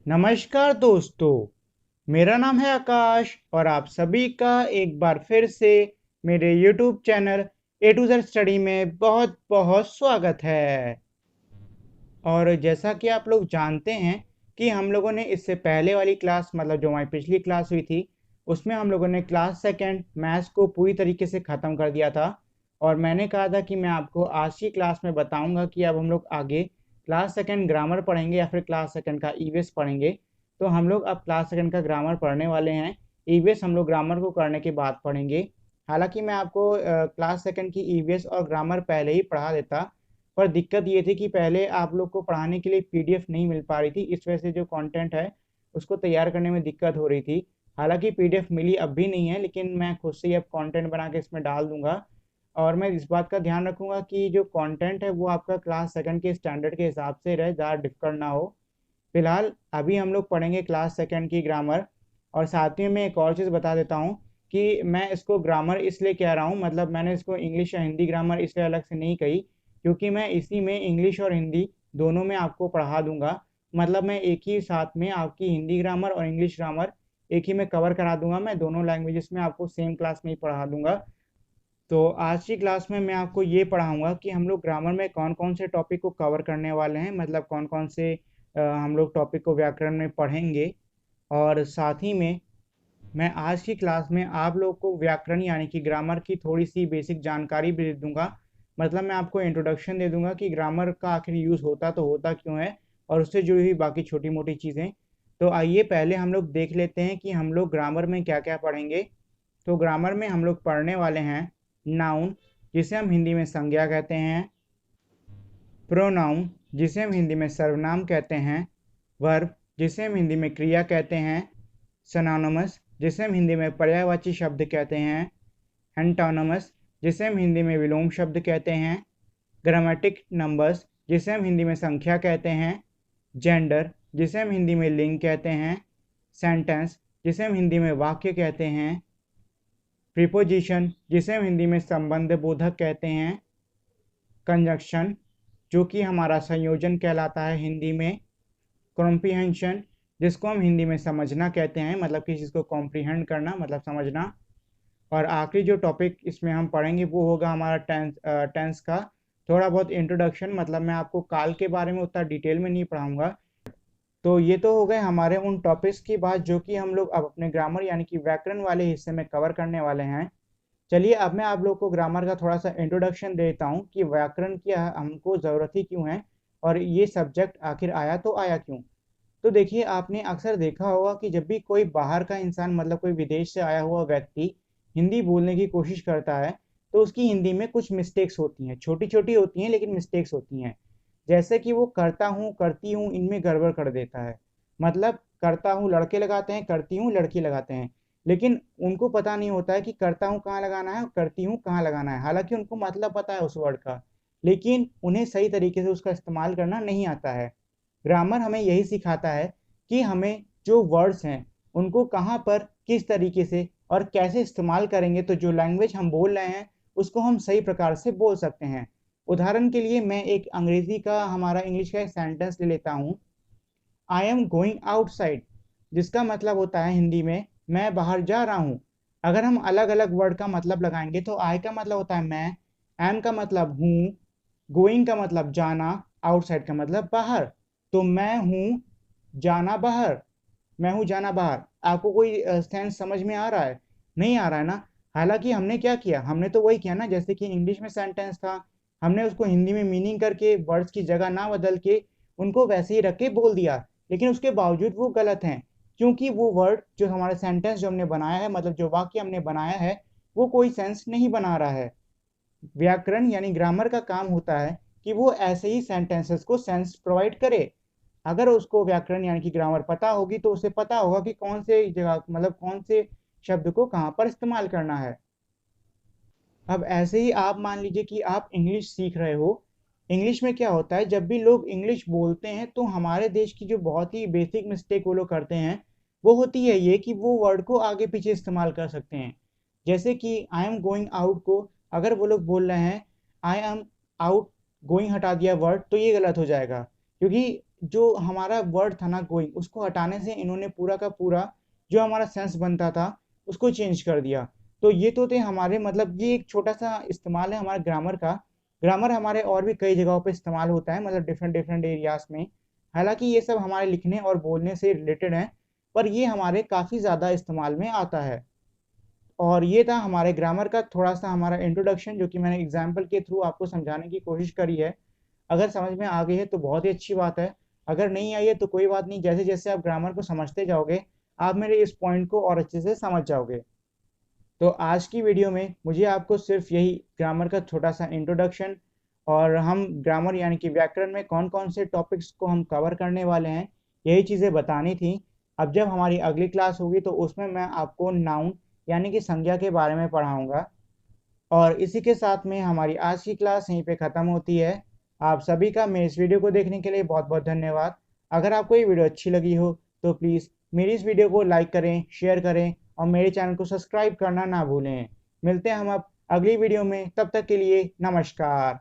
नमस्कार दोस्तों, मेरा नाम है आकाश और आप सभी का एक बार फिर से मेरे YouTube channel A to Z study में बहुत बहुत स्वागत है। और जैसा कि आप लोग जानते हैं कि हम लोगों ने इससे पहले वाली क्लास मतलब जो हमारी पिछली क्लास हुई थी उसमें हम लोगों ने क्लास सेकंड मैथ्स को पूरी तरीके से ख़त्म कर दिया था। और मैंने कहा था कि मैं आपको आज की क्लास में बताऊंगा कि अब हम लोग आगे क्लास सेकंड ग्रामर पढ़ेंगे या फिर क्लास सेकंड का ईवीएस पढ़ेंगे। तो हम लोग अब क्लास सेकंड का ग्रामर पढ़ने वाले हैं। ईवीएस हम लोग ग्रामर को करने के बाद पढ़ेंगे। हालांकि मैं आपको क्लास सेकंड की ईवीएस और ग्रामर पहले ही पढ़ा देता, पर दिक्कत ये थी कि पहले आप लोग को पढ़ाने के लिए पीडीएफ नहीं मिल पा रही थी। इस वजह से जो कंटेंट है उसको तैयार करने में दिक्कत हो रही थी। हालांकि पीडीएफ मिली अब भी नहीं है, लेकिन मैं खुद से ही अब कंटेंट बना के इसमें डाल दूंगा। और मैं इस बात का ध्यान रखूंगा कि जो कंटेंट है वो आपका क्लास सेकंड के स्टैंडर्ड के हिसाब से रहे, ज़्यादा डिफिकल्ट ना हो। फिलहाल अभी हम लोग पढ़ेंगे क्लास सेकंड की ग्रामर। और साथ में मैं एक और चीज़ बता देता हूँ कि मैं इसको ग्रामर इसलिए कह रहा हूँ, मतलब मैंने इसको इंग्लिश या हिंदी ग्रामर इसलिए अलग से नहीं कही, क्योंकि मैं इसी में इंग्लिश और हिंदी दोनों में आपको पढ़ा दूंगा। मतलब मैं एक ही साथ में आपकी हिंदी ग्रामर और इंग्लिश ग्रामर एक ही में कवर करा दूंगा। मैं दोनों लैंग्वेजेस में आपको सेम क्लास में ही पढ़ा दूंगा। तो आज की क्लास में मैं आपको ये पढ़ाऊंगा कि हम लोग ग्रामर में कौन कौन से टॉपिक को कवर करने वाले हैं, मतलब कौन कौन से हम लोग टॉपिक को व्याकरण में पढ़ेंगे। और साथ ही में मैं आज की क्लास में आप लोग को व्याकरण यानी कि ग्रामर की थोड़ी सी बेसिक जानकारी भी दे दूंगा। मतलब मैं आपको इंट्रोडक्शन दे दूंगा कि ग्रामर का आखिर यूज़ होता तो होता क्यों है, और उससे जुड़ी हुई बाकी छोटी मोटी चीज़ें। तो आइए पहले हम लोग देख लेते हैं कि हम लोग ग्रामर में क्या क्या पढ़ेंगे। तो ग्रामर में हम लोग पढ़ने वाले हैं नाउन, जिसे हम हिंदी में संज्ञा कहते हैं। प्रोनाउन, जिसे हम हिंदी में सर्वनाम कहते हैं। वर्ब, जिसे हम हिंदी में क्रिया कहते हैं। सिनोनिमस, जिसे हम हिंदी में पर्यायवाची शब्द कहते हैं। एंटोनिमस, जिसे हम हिंदी में विलोम शब्द कहते हैं। ग्रामेटिक नंबर्स, जिसे हम हिंदी में संख्या कहते हैं। जेंडर, जिसे हम हिंदी में लिंग कहते हैं। सेंटेंस, जिसे हम हिंदी में वाक्य कहते हैं। प्रीपोजिशन, जिसे हम हिंदी में संबंध बोधक कहते हैं। कंजक्शन, जो कि हमारा संयोजन कहलाता है हिंदी में। कॉम्प्रीहेंशन, जिसको हम हिंदी में समझना कहते हैं, मतलब किसी चीज़ को कॉम्प्रीहेंड करना मतलब समझना। और आखिरी जो टॉपिक इसमें हम पढ़ेंगे वो होगा हमारा टेंस का थोड़ा बहुत इंट्रोडक्शन। मतलब मैं आपको काल के बारे में उतना डिटेल में नहीं पढ़ाऊंगा। तो ये तो हो गए हमारे उन टॉपिक्स की बात जो कि हम लोग अब अपने ग्रामर यानी कि व्याकरण वाले हिस्से में कवर करने वाले हैं। चलिए अब मैं आप लोग को ग्रामर का थोड़ा सा इंट्रोडक्शन देता हूँ कि व्याकरण की हमको ज़रूरत ही क्यों है, और ये सब्जेक्ट आखिर आया तो आया क्यों। तो देखिए, आपने अक्सर देखा होगा कि जब भी कोई बाहर का इंसान मतलब कोई विदेश से आया हुआ व्यक्ति हिंदी बोलने की कोशिश करता है तो उसकी हिंदी में कुछ मिस्टेक्स होती हैं, छोटी छोटी होती हैं लेकिन मिस्टेक्स होती हैं। जैसे कि वो करता हूँ करती हूँ इनमें गड़बड़ कर देता है। मतलब करता हूँ लड़के लगाते हैं, करती हूँ लड़की लगाते हैं, लेकिन उनको पता नहीं होता है कि करता हूँ कहाँ लगाना है और करती हूँ कहाँ लगाना है। हालांकि उनको मतलब पता है उस वर्ड का, लेकिन उन्हें सही तरीके से उसका इस्तेमाल करना नहीं आता है। ग्रामर हमें यही सिखाता है कि हमें जो वर्ड्स हैं उनको कहाँ पर किस तरीके से और कैसे इस्तेमाल करेंगे तो जो लैंग्वेज हम बोल रहे हैं उसको हम सही प्रकार से बोल सकते हैं। उदाहरण के लिए मैं एक अंग्रेजी का हमारा इंग्लिश का एक सेंटेंस ले लेता हूँ। आई एम गोइंग आउटसाइड, जिसका मतलब होता है हिंदी में मैं बाहर जा रहा हूँ। अगर हम अलग अलग वर्ड का मतलब लगाएंगे तो आई का मतलब होता है मैं, एम का मतलब हूँ, गोइंग का मतलब जाना, आउटसाइड का मतलब बाहर। तो मैं हूँ जाना बाहर, मैं हूँ जाना बाहर। आपको कोई सेंस समझ में आ रहा है? नहीं आ रहा है ना। हालांकि हमने क्या किया, हमने तो वही किया ना जैसे कि इंग्लिश में सेंटेंस था, हमने उसको हिंदी में मीनिंग करके वर्ड्स की जगह ना बदल के उनको वैसे ही रख के बोल दिया। लेकिन उसके बावजूद वो गलत हैं, क्योंकि वो वर्ड जो हमारा सेंटेंस जो हमने बनाया है मतलब जो वाक्य हमने बनाया है वो कोई सेंस नहीं बना रहा है। व्याकरण यानी ग्रामर का काम होता है कि वो ऐसे ही सेंटेंसेस को सेंस प्रोवाइड करे। अगर उसको व्याकरण यानी कि ग्रामर पता होगी तो उसे पता होगा कि कौन से जगह मतलब कौन से शब्द को कहाँ पर इस्तेमाल करना है। अब ऐसे ही आप मान लीजिए कि आप इंग्लिश सीख रहे हो। इंग्लिश में क्या होता है, जब भी लोग इंग्लिश बोलते हैं तो हमारे देश की जो बहुत ही बेसिक मिस्टेक वो लोग करते हैं वो होती है ये कि वो वर्ड को आगे पीछे इस्तेमाल कर सकते हैं। जैसे कि आई एम गोइंग आउट को अगर वो लोग बोल रहे हैं आई एम आउट, गोइंग हटा दिया वर्ड, तो ये गलत हो जाएगा। क्योंकि जो हमारा वर्ड था ना गोइंग, उसको हटाने से इन्होंने पूरा का पूरा जो हमारा सेंस बनता था उसको चेंज कर दिया। तो ये तो थे हमारे, मतलब ये एक छोटा सा इस्तेमाल है हमारे ग्रामर का। ग्रामर हमारे और भी कई जगहों पे इस्तेमाल होता है, मतलब डिफरेंट डिफरेंट एरियाज में। हालांकि ये सब हमारे लिखने और बोलने से रिलेटेड है, पर ये हमारे काफ़ी ज़्यादा इस्तेमाल में आता है। और ये था हमारे ग्रामर का थोड़ा सा हमारा इंट्रोडक्शन, जो कि मैंने एग्जाम्पल के थ्रू आपको समझाने की कोशिश करी है। अगर समझ में आ गई है तो बहुत ही अच्छी बात है। अगर नहीं आई है तो कोई बात नहीं, जैसे जैसे आप ग्रामर को समझते जाओगे आप मेरे इस पॉइंट को और अच्छे से समझ जाओगे। तो आज की वीडियो में मुझे आपको सिर्फ यही ग्रामर का छोटा सा इंट्रोडक्शन, और हम ग्रामर यानी कि व्याकरण में कौन कौन से टॉपिक्स को हम कवर करने वाले हैं, यही चीज़ें बतानी थी। अब जब हमारी अगली क्लास होगी तो उसमें मैं आपको नाउन यानी कि संज्ञा के बारे में पढ़ाऊंगा। और इसी के साथ में हमारी आज की क्लास यहीं पे ख़त्म होती है। आप सभी का मेरे इस वीडियो को देखने के लिए बहुत बहुत धन्यवाद। अगर आपको ये वीडियो अच्छी लगी हो तो प्लीज़ मेरी इस वीडियो को लाइक करें, शेयर करें और मेरे चैनल को सब्सक्राइब करना ना भूलें। मिलते हैं हम अब अगली वीडियो में, तब तक के लिए नमस्कार।